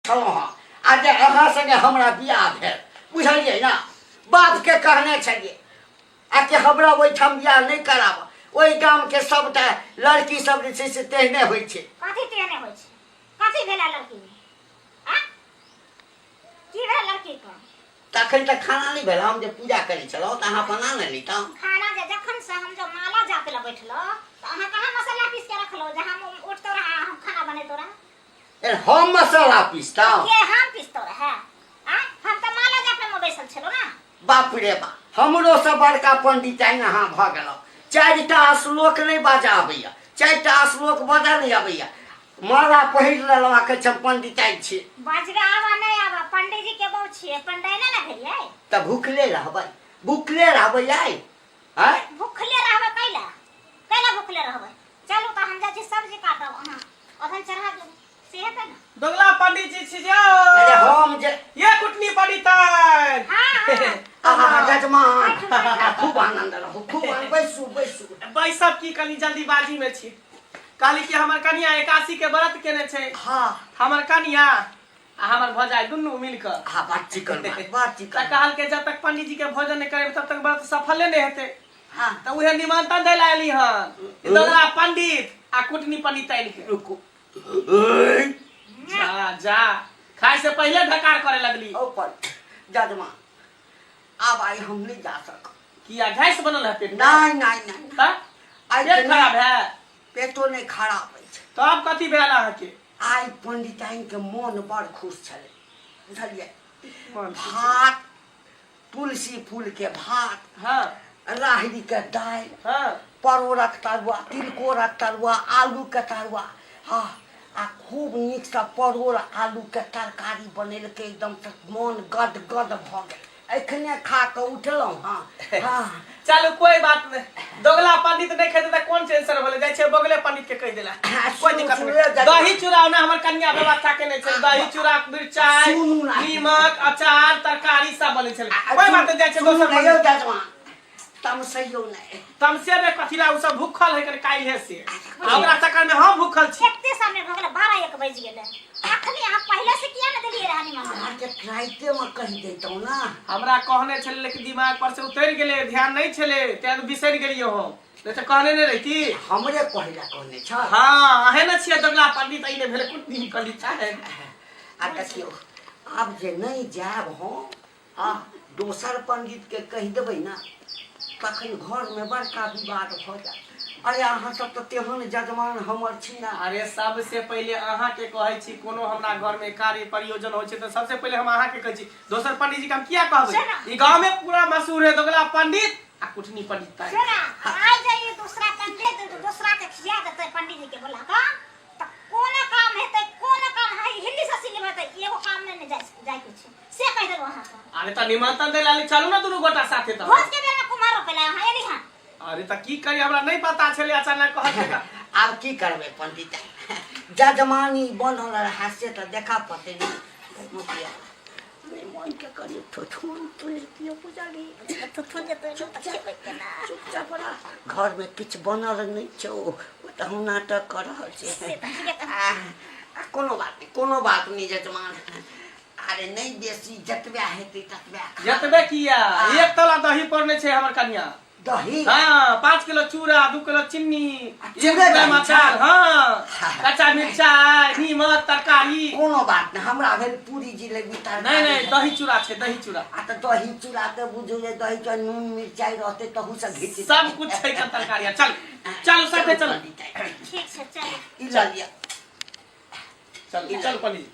आज अहाँ संगे हमरा बियाह भेल बुझलिए ना बाप के कहने छलिए आ कि हमरा ओहिठाम बियाह नहीं कराब ओहि गाम के सबटा लड़की सब जे छै से तेहने होइ छै कथी तेहने होइ छै कथी भेला लड़की आ की भेल लड़की को तखन तक खाना नहीं भेल हम जे पूजा करै छलौ त अहाँ बना न लीता खाना जे जखन से हम जो माला जाप ला बैठलो त अहाँ कहां मसाला पीस के रखलो जहां हम उठतो रहा हम खाना बनेतो रहा हम मसाला पीसता के हम पीसतो रहा आ हम त माला जाप में बैसल छलो ना बाप रे बा हमरो से बड़का पंडित आई अहाँ भ गेलौ 4टा श्लोक नहीं बाजा आबैया 4टा श्लोक बाजा नहीं आबैया माला पहिर लेलौ आ के पंडित आई छी बाजगा आवा नहीं आवा पंडित जी के बहु छिए पंडाइने ना भेलिए त भूखले रहबै आई हैं भूखले रहबै कैला भूखले रहबै चलो त हम जा छी सब्जी काटब अहाँ अधन चढ़ा दे सेहत है ना दोगला पंडित जी छी जाओ अरे हम जे ये कुटनी पंडितन आहा जजमान खूब आनंद रहो खूब बैसू बैसब की कनी जल्दीबाजी में छी काली के हमर कन्या 81 के व्रत केने छै हां हमर कन्या आ हमर भौजाई दुनू मिलकर हां बात चिकन त कहल के जब तक पंडित जी के भोजन नहीं करे तब तक व्रत सफल नहीं हेते हां त उहे निमंत्रण दै ला एली हन दोगला पंडित आ कुटनी पंडित आइल के रुको जा खाए से पहले ढकार करे लगली ऊपर जजमान अब आई हम नहीं जा सक किया गैस बनल है पेट नहीं त पेट खराब है पेटो नहीं खराब है तो अब कथी भेल अहाँ के आई पंडिताइन के मन बड़ खुश छले बुझलिए भात तुलसी फूल के भात हां राहड़ी के दाल हां परोरक तरुआ तिलकोरक तरुआ आलू के तरुआ हाँ आ खूब नीक सा परोर आलू के तरकारी बनेल के एकदम मन गद भ गेल एखने खा के उठलौ हां चलो कोई बात नहीं दोगला पंडित नहीं खेते त कौन टेंशन होले जाय छै बगले पंडित के कह देला कोई दिक्कत नहीं दही चूड़ा ना हमर कन्या व्यवस्था केने छै दही चूड़ा मिरचाई नीमक अचार तरकारी सब बने छै कोई बात नहीं जाय छै दोसर जजमान तम सहियो नहीं तमसे में कथिला उ सब भूखल है कर काई है से हमरा चक्कर में हम भूखल छी एते सामने भगले 12-1 बज गेले अखनी हम पहले से किया न देलिए रहनी मामा के राइते में कह देतौ ना हमरा कहने छले लेकिन दिमाग पर से उतर गेले ध्यान नहीं छले ते बिसर गेलियो हम नहीं तो कहने नहीं रहती हमरे पहला कहने छ हां आहे न छिए दोगला पंडित आइले भेले कुछ दिन कली चाहे आ देखियो अब जे नहीं जाब हम दोसर पंडित के कह देबै ना तखन घर में बड़का विवाद भ जाए अरे अहाँ सब तो तेहन जजमान हमर छी ना अरे सबसे पहले अहाँ के कहै छी कोनो हमरा घर में कार्य प्रयोजन होय छै त सबसे पहले हम अहाँ के कहै छी दोसर पंडित जी के हम किया कहबै ई गांव में पूरा मशहूर है दोगला पंडित आ कुटनी पंडित है सुना आ जाइए दूसरा पंडित तो दूसरा के खिया देते पंडित जी के बोला त कोन काम हेतै कोन काम है हिंदी से सिले हेतै एगो काम में जाय कुछ से कह देबो अहाँ अरे त निमंत्रण दे लाली चलू ना दुनु गोटा साथे त भोज के बेरा कुमारो पहले अहाँ एली हां अरे त की करी हमरा नहीं पता छले अचानक कहत का अब की करबे पंडित जजमानी बनल रहा से त देखा पते नहीं मन के करी ठोठुन तुलसी पूजाली ठोठुन जे चुपचाप घर में किछ बनल नहीं छौ त हम नाटक कर रहल छी कोनो बात नहीं जजमान अरे नहीं बेसी जतबे हेतै ततबे जतबे किया एक तला दही पड़ने छै हमर कन्या दही हां 5 किलो चूड़ा 2 किलो चीनी 1 किलो अचार हां कच्चा मिर्चाई नीमक तरकारी कोनो बात नहीं हमरा भेल पूरी जिलेबी तरकारी नहीं दही चूड़ा छै दही चूड़ा आ त दही चूड़ा त बुझू जे दही के नून मिर्चाई रहते तहू से घिच सब कुछ छै का तरकारी चल साथे चल ठीक छै चल ई ल लिया चल पंडित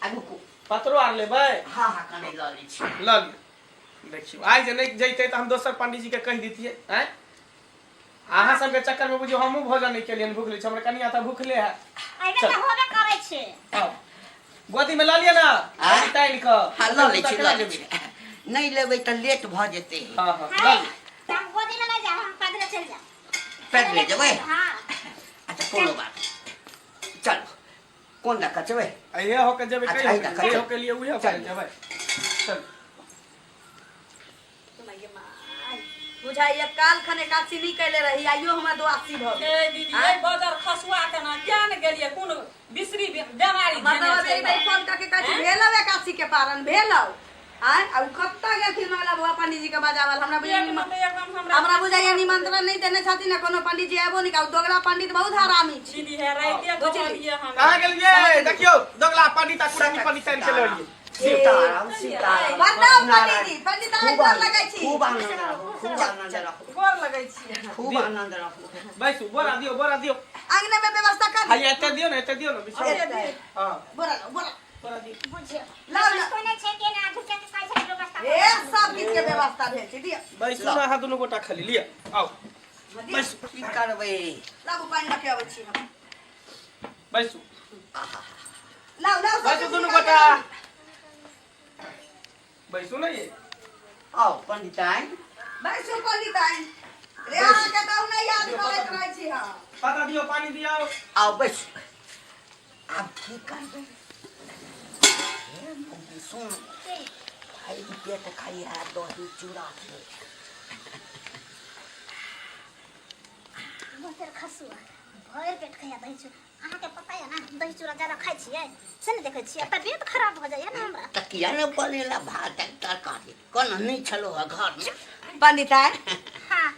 आगू को पत्रो आर लेबै हां कने ल लै छी ल देखियो आइ जे नहीं जइते त हम दोसर पंडित जी के कह दितिए हैं आहा सब के चक्कर में बुझियो हमहु भोजन नहीं केलियन भूखले छ हमर कन्या त भूखले है आइबे त होबे करे छै गोदी में ल लिया ना टाइल क हां ल लै छी नहीं लेबै त लेट भ जेतै हां हम गोदी में नहीं जा हम पैदल चल जा पैदल जेबै हां अच्छा कोनो बात चल कौन दका जेबै ये हो के जेबै कहियो हो के लिए उहे हो के जेबै चल बुझाइए काल खने कासी नहीं कैले रही आइयो हमरा 82 भ ए दीदी ए बजर खसुआ के ना ज्ञान गेलिए कोन बिसरी बीमारी मतलब एक फोन करके कहै भेलौ एकासी के पारण भेलौ आय अब कत्ता गेथिन वाला बुआ पंडित जी के बजावल हमरा बुझाइए निमंत्रण नहीं देने छथिन ना कोनो पंडित जी आबो नहीं का दोगला पंडित बहुत हरामी छी दीदी है राइते कहलिए हम कहां गेलिए देखियो दोगला पंडित आ कुरानी पंडित आइन के लड़िए सीताराम सीताराम बताओ पंडित जी पंडित आइ गोर लगै छी खूब आनंद रखो खूब आनंद रखो गोर लगै छी खूब आनंद रखो बैसू बोरा दियो आंगने में व्यवस्था कर हां एते दियो ना बिछो हां बोरा बोरा दियो बुझियो लाओ ना कोने छै के ना आगु के कैसे व्यवस्था ए सब चीज के व्यवस्था भेल छी दियो बैसू ना हां दुनु गोटा खाली लिया आओ बैसू की करबै लागू पानी रखे आबै छी हम बैसू लाओ बैसू दुनु गोटा बैसू ना ये आओ पंडिताइन बैसो पंडिताइन रे आ के तो नहीं याद करैत रहै छी हम पता दियो पानी दियो आओ बैस अब की करबै सुन खाई पेट खाई है दही चूड़ा से मोटर खसुआ भर पेट खैया दही चूड़ा अहाँ के पता है ना दही चूड़ा ज्यादा खाइ छियै से ने देखै छियै तबियत खराब हो जाइए ना हमरा तकिया ने बनेला भात तरकारी कोन नहीं छलो घर में पंडिताइन हां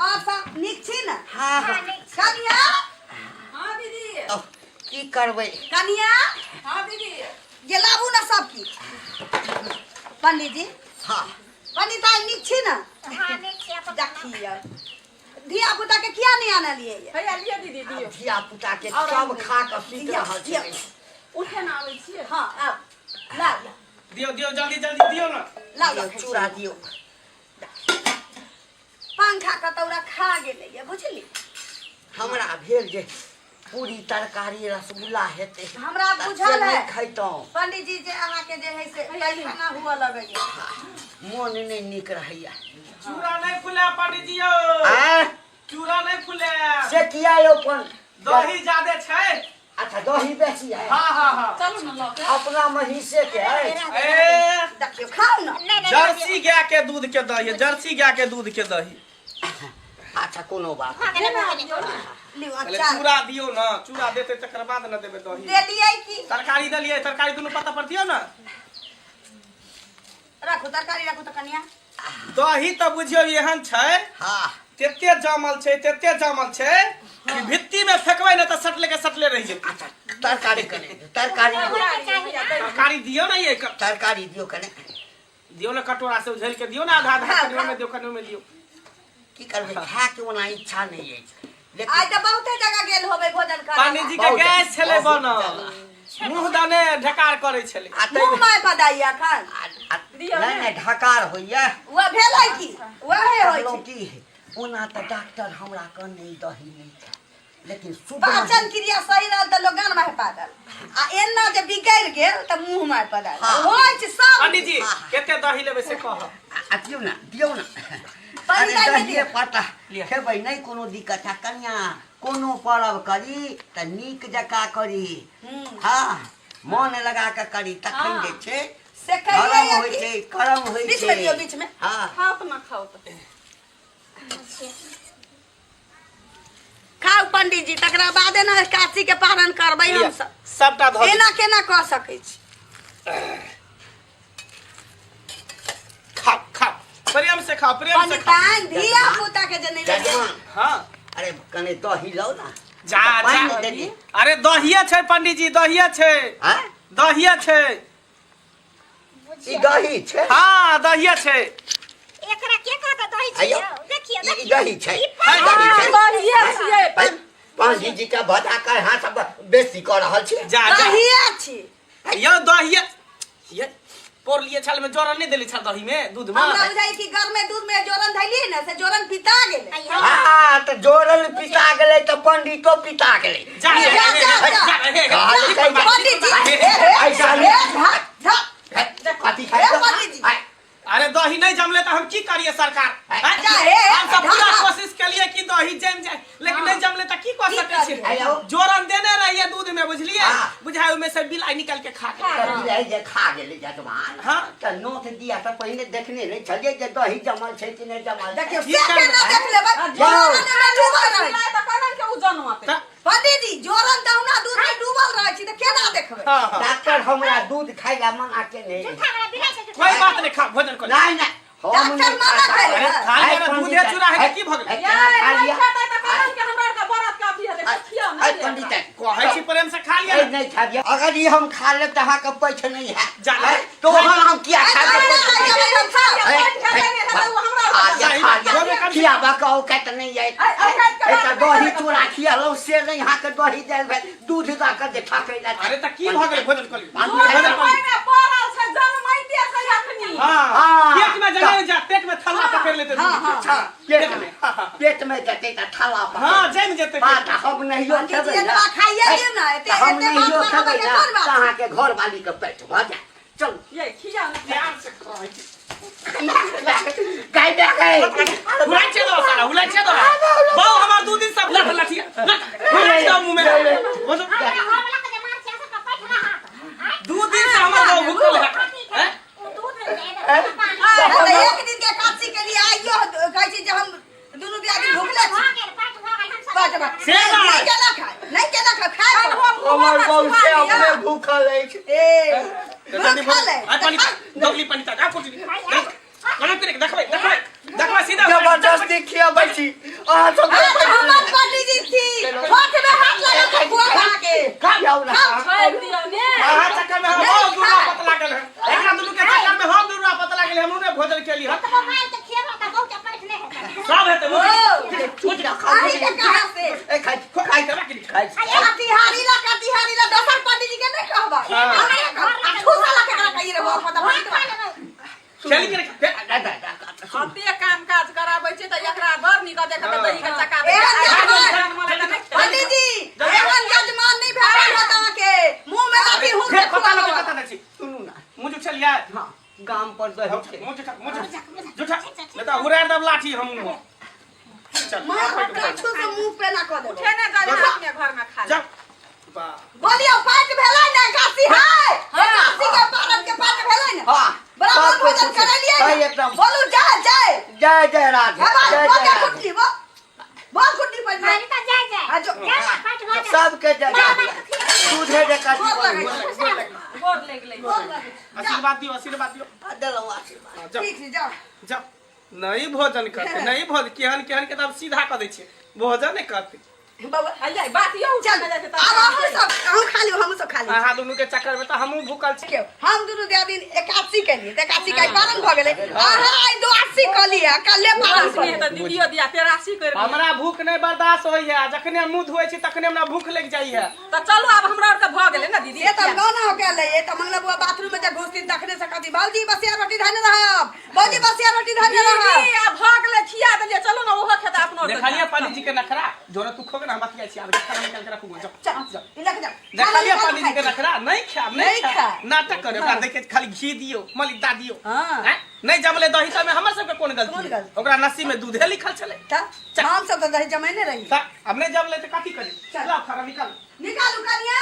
और सब नीक छी ना हाँ हाँ कनिया हां दीदी तो की करबै कनिया हां दीदी ये लाबू ना सब की पंडित जी हाँ पंडिताइन नीक छी ना हां नहीं छियै तो देखिए धिया पुता के किया नहीं आने लिए भैया लियो दीदी दियो धिया पुता के सब खा के सुत रहल छै उठे ना आबै छियै हां अब ला दियो जल्दी दियो ना ला चूड़ा दियो पंखा कतौरा खा गेलै ये बुझली हमरा भेल जे पूरी तरकारी रसगुल्ला हेते हमरा बुझल है खैतौ पंडित जी जे अहाँ के जे है से पैखाना हुआ लगैया मन नहीं निक रहैया चूड़ा नहीं फुले पंडित जी यो आ चूड़ा नहीं फुले से किया यो कोन दही ज्यादा छै अच्छा दही बेसी है हां चलू ना लके अपना महिषे के है ए देखियो खाओ ना जर्सी गाय के दूध के दही जर्सी गाय के दूध के दही अच्छा कोनो बात लियो पहले अच्छा चूड़ा दियो ना चूड़ा देते तकर बाद न देबे दही दे दियै की तरकारी दलिए तरकारी दुनु पता पर दियो ना रखो तरकारी रखो त कनिया दही त बुझियो एहन छै हाँ तेते जामल छै कि भित्ती में फेकबै न त सटले रह जेतै अच्छा तरकारी कने तरकारी दियो ना ये तरकारी दियो कने दियो ना कटोरा से उझल के दियो ना आधा कटोरा में दियो कने में दियो की करबै खा के ओना इच्छा नहीं है लेकिन आज त बहुते जगह गेल होबै भोजन करे पानी जी के गैस छले बनल मुंह दाने ढकार करे छले मुंह में पदाइया खान नहीं ढकार होइया वो भेलै की वहे होय कहलौं छै की ओना त डॉक्टर हमरा कने दही नहीं था लेकिन पाचन क्रिया सही रहल त लोग गान में पादल आ एना जे बिगड़ गेल त मुंह में पदाल हाँ। होय छै सब पंडित जी केते दही लेबे से कह दियो ना अरे दहिए पता खेबै नहीं कोनो दिक्कत है कन्या कोनो पर्व करी त नीक जका करी हाँ मन लगा के करी तखन जे छै से करम कहिए होइ छै करम होइ बीच छै में दियो बीच में हाँ खाओ तो ना खाओ तो खाओ पंडित जी तकरा बादे ना काशी के पारण करबै हम सब सबटा धो एना केना कह सकै छी खा प्रेम से खा प्रेम से खा पंडिताइन धिया पुता के जे नहीं लगे जजमान हां अरे कने दही लो ना जा पानी दे दी अरे दहिया छै पंडित जी दहिया छै हाँ दहिया छै ई दही छै हां दहिया छै एकरा के कहत दही आयो छियै देखिए ई दही छै हां दही छै बढ़िया छियै पंडित जी का भजा कर हां सब बेसी कर रहल छी जा दहिया छी यो दहिया ये पोर लिए छाल में जोरन नहीं देली छा दही में दूध में हमरा बुझाइ कि घर में दूध में जोरन धैली ना से जोरन पिता गेलै हाँ तो जोरल पिता गेलै तो पंडितो पिता गेलै जा पंडित जी ऐसा कथी खाइ पंडित जी अरे दही नहीं जमले तो हम की करिए सरकार जा हे हम सब पूरा कोशिश के लिए कि दही जम जाए लेकिन नहीं जमले तो की कह सकै छी आयो। जोरन देने रहिए दूध में बुझलिए हाँ। बुझाय में से बिलाई निकल के खा गेल बिलाई जे खा गेलै जजमान हाँ। त नोत दिया त पहिने देखने नहीं छलिए जे दही जमल छै कि नहीं जमल छै। देखियो की से करबै? केना देख लेबै जोरन में डूबल रहै छै। त कहन के उ जनवाते पंडित जी जोरन त हमरा दूध में डूबल रहै छी त केना देखबै? हां हां डॉक्टर हमरा दूध खाइ ला मना केने झूठा वाला बिलाई से कोई बात नहीं खा भोजन कर नहीं नहीं हम डॉक्टर मना करे। अरे खाली अगर दूधे चूरा है त की भ गेल ये नहीं खाता त कहन के हमरा का बरात का अभी है खिया आई नहीं पंडित कहै छी प्रेम से खा लिया ए नहीं खाबिया अगर ये हम खा ले त अहाँ के पैछ नहीं है जा ले। तो हम किया खा जा। खिया बकाओ कत नहीं है एटा दही चूड़ा खिया लो से नहीं यहाँ के दही देल भेल दूध दा के जे ठाकै ला अरे त की भ गेल भोजन कर ली जोर भोजन कर में ली पड़ल छै जनमाइते छै अखनी हां हाँ। पेट में जगह जा पेट में थल्ला पकड़ लेते पेट में पेट में जते त थाला पर हां जम जेते बात हम नहीं हो पंडित जी खेबै एतबा खाइए दियौ ना एते हम एते नहीं हो बात खेबै के ना कोन बात? अहाँ के घर वाली के पेट भ जाए चल ये खिया ध्यान से कहै छी गाय दे गए हुलाई छे दो साला हुलाई छे दो बहु हमर दू दिन सब लाठी हुलाई दो मुंह में बोलो हमरा वाला के मार छै से पैठ ना हाथ दू दिन से हमर बहु भूखल है हैं उ दूध दे दे अरे एक दिन के एकादशी के लिए आइयो कहै छी जे हम दुनू बियादी भूखले छी। पैठ भ गेल हम सब बात से बात। नहीं केना खाए नहीं केना खाए हमर बहु से अपने भूखल अछि ए जल्दी खा बोल ले आ पानी दोगली पानी ता कुछ कना करे देखबै सीधा जबरदस्ती खियाबै छी अहाँ सब हमर पंडित जी थी होठ में हाथ लगा के बुआ खा के खाओ ना छोड़ दियो ने आहा चक्कर में हम बहुत दूर पता लागल है एकरा दुनु के चक्कर में हम दूर पता लागल हम ने भोजन के लिए तो मोबाइल के खेबो त बहुत पैठ नहीं है सब है तो छूट जा आई के कहां से ए खाई खाई दबा के खाई कटिहारी ला दोसर पंडित जी के नहीं कहबा ठूसा ला के कहिए रे पता पंडित चली के हते काम काज कराबै छै त एकरा डर निक देख त दही के चका पंडित जी एहन यजमान नहीं भेटल बता के मुंह में लाठी हूं फिर पता नहीं छी सुनू ना मुझे चलिए हां गाम पर दही छै मुझे झूठा नहीं तो उड़ाड़ दब लाठी हम चल मां कछु से मुंह पे ना कर दे उठे ना जा अपने घर में खा ले जा वाह बोलियो पाट भेलै ना काशी है काशी के पारन के पाट भेलै ना हां बराबर भोजन कर लिए सही एकदम बोलू जय जय जय जय राधे जय बोल जय कुट्टी बोल कुट्टी पर मारी त जाय जाय हां जो जा पैठ भ सबके जय दूधे जे काटी गोर ले गेलै आशीर्वाद दियो देलौ आशीर्वाद जा ठीक छै जाओ जा नहीं भोजन करते नहीं भोजन केहन केहन के तब सीधा कर दै छै भोजन नहीं करते बाबा आइए बात यो चल जाय त अब हम सब हम खा लियो हम सब खा लियो अहाँ दुनू के चक्कर में तो हमहू भूखल छी हम दुनू दिन एकादशी के लिए एकादशी का पारण भ गेलै अहाँ आई 82 क लिए कल्ले पारण पानी त दीदियो दिया 83 कर हमरा भूख नहीं बर्दाश्त होई है जखने मुंह धोई छी तखने हमरा भूख लग जाई है त चलू अब हमरा और के भ गेलै ना दीदी ये त गाना हो गेलै ये त मंगला बुआ बाथरूम में जे घुसती तखने से कहती बाबूजी बसिया रोटी धने रहब बाबूजी बसिया रोटी धने रहब दीदी अब भ गेलै खिया देलिए चलू ना ओहो खेता अपनो देखलिए पंडित जी के नखरा जोरा तू खोगे ना हम बतिया छी आब खाना निकाल के रखू जा चल इला के जा देखलिए पंडित जी के नखरा नहीं खा नहीं खा। नाटक करे ओकरा देखे खाली घी दियो मलिदा दियो हां हैं? नहीं जमले दही त में हमर सब के कोन कोन गलती गलती? ओकरा नसीब में दूधे लिखल छले हम सब तो दही जमाइने रही अब नहीं जमले त काठी करी चल खाना निकाल निकालू कनिया